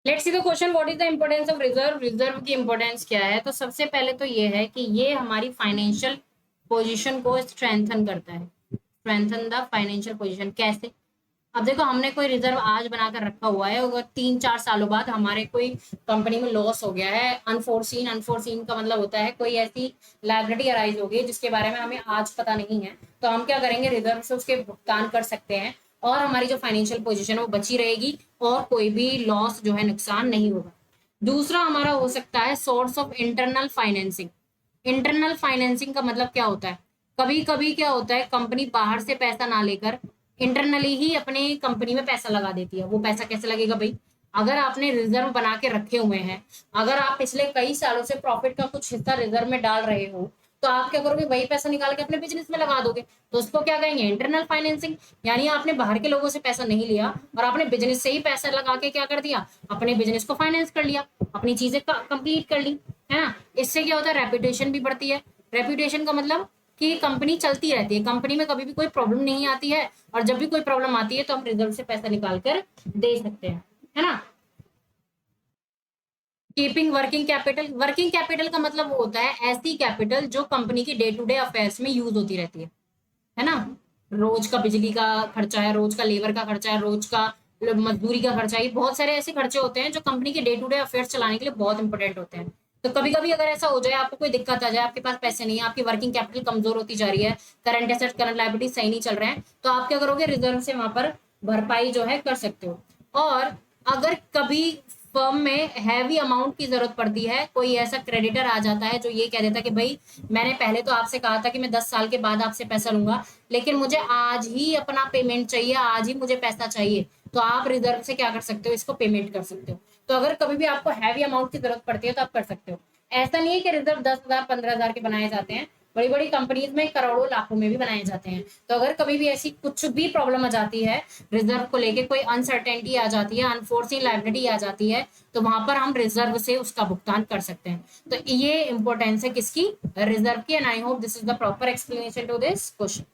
Let's see the question, what is the importance of reserve. Reserve की importance क्या है? तो सबसे पहले तो ये है कि ये हमारी फाइनेंशियल पोजीशन को स्ट्रेंथन करता है। स्ट्रेंथन द फाइनेंशियल पोजीशन कैसे? अब देखो, हमने कोई रिजर्व आज बनाकर रखा हुआ है, अगर 3-4 सालों बाद हमारे कोई कंपनी में लॉस हो गया है, अनफोर्सीन, अनफोर्सीन का मतलब होता है कोई ऐसी लायबिलिटी अराइज हो गई जिसके बारे में हमें आज पता नहीं है, तो हम क्या करेंगे, रिजर्व से उसके भुगतान कर सकते हैं और हमारी जो फाइनेंशियल पोजीशन है वो बची रहेगी और कोई भी लॉस जो है, नुकसान नहीं होगा। दूसरा हमारा हो सकता है source of internal financing. Internal financing का मतलब क्या होता है? कभी कभी क्या होता है, कंपनी बाहर से पैसा ना लेकर इंटरनली ही अपने कंपनी में पैसा लगा देती है। वो पैसा कैसे लगेगा भाई? अगर आपने रिजर्व बना के रखे हुए हैं, अगर आप पिछले कई सालों से प्रॉफिट का कुछ हिस्सा रिजर्व में डाल रहे हो, तो आप क्या करोगे, वही पैसा निकाल के अपने बिजनेस में लगा दोगे। तो उसको क्या कहेंगे, इंटरनल फाइनेंसिंग। यानी आपने बाहर के लोगों से पैसा नहीं लिया और आपने बिजनेस से ही पैसा लगा के क्या कर दिया, अपने बिजनेस को फाइनेंस कर लिया, अपनी चीजें कंप्लीट कर ली, है ना। इससे क्या होता है, रेपुटेशन भी बढ़ती है। रेपुटेशन का मतलब कि कंपनी चलती रहती है, कंपनी में कभी भी कोई प्रॉब्लम नहीं आती है, और जब भी कोई प्रॉब्लम आती है तो हम रिजर्व से पैसा निकाल कर दे सकते हैं, है ना। Keeping working capital. Working capital का मतलब वो होता है ऐसी कैपिटल जो कंपनी की डे टू डे अफेयर्स में यूज होती रहती है ना। रोज का बिजली का खर्चा है, रोज का लेबर का खर्चा है, रोज का मजदूरी का खर्चा है, ये बहुत सारे ऐसे खर्चे होते हैं जो कंपनी के डे टू डे अफेयर्स चलाने के लिए बहुत इंपॉर्टेंट होते हैं। तो कभी कभी अगर ऐसा हो जाए, आपको कोई दिक्कत आ जाए, आपके पास पैसे नहीं है, आपकी वर्किंग कैपिटल कमजोर होती जा रही है, करंट एसेट करंट लायबिलिटी सही नहीं चल रहे हैं, तो आप क्या करोगे, रिजर्व से वहां पर भरपाई जो है कर सकते हो। और अगर कभी फर्म में हैवी अमाउंट की जरूरत पड़ती है, कोई ऐसा क्रेडिटर आ जाता है जो ये कह देता है कि भाई मैंने पहले तो आपसे कहा था कि मैं 10 साल के बाद आपसे पैसा लूंगा, लेकिन मुझे आज ही अपना पेमेंट चाहिए, आज ही मुझे पैसा चाहिए, तो आप रिजर्व से क्या कर सकते हो, इसको पेमेंट कर सकते हो। तो अगर कभी भी आपको हैवी अमाउंट की जरूरत पड़ती है तो आप कर सकते हो। ऐसा नहीं है कि रिजर्व 10,000 15,000 के बनाए जाते हैं, बड़ी बड़ी कंपनीज में करोड़ों लाखों में भी बनाए जाते हैं। तो अगर कभी भी ऐसी कुछ भी प्रॉब्लम आ जाती है, रिजर्व को लेके कोई अनसर्टेनिटी आ जाती है, अनफोर्सिंग लायबिलिटी आ जाती है, तो वहां पर हम रिजर्व से उसका भुगतान कर सकते हैं। तो ये इंपॉर्टेंस है किसकी, रिजर्व की। And I hope this is the proper explanation to this question.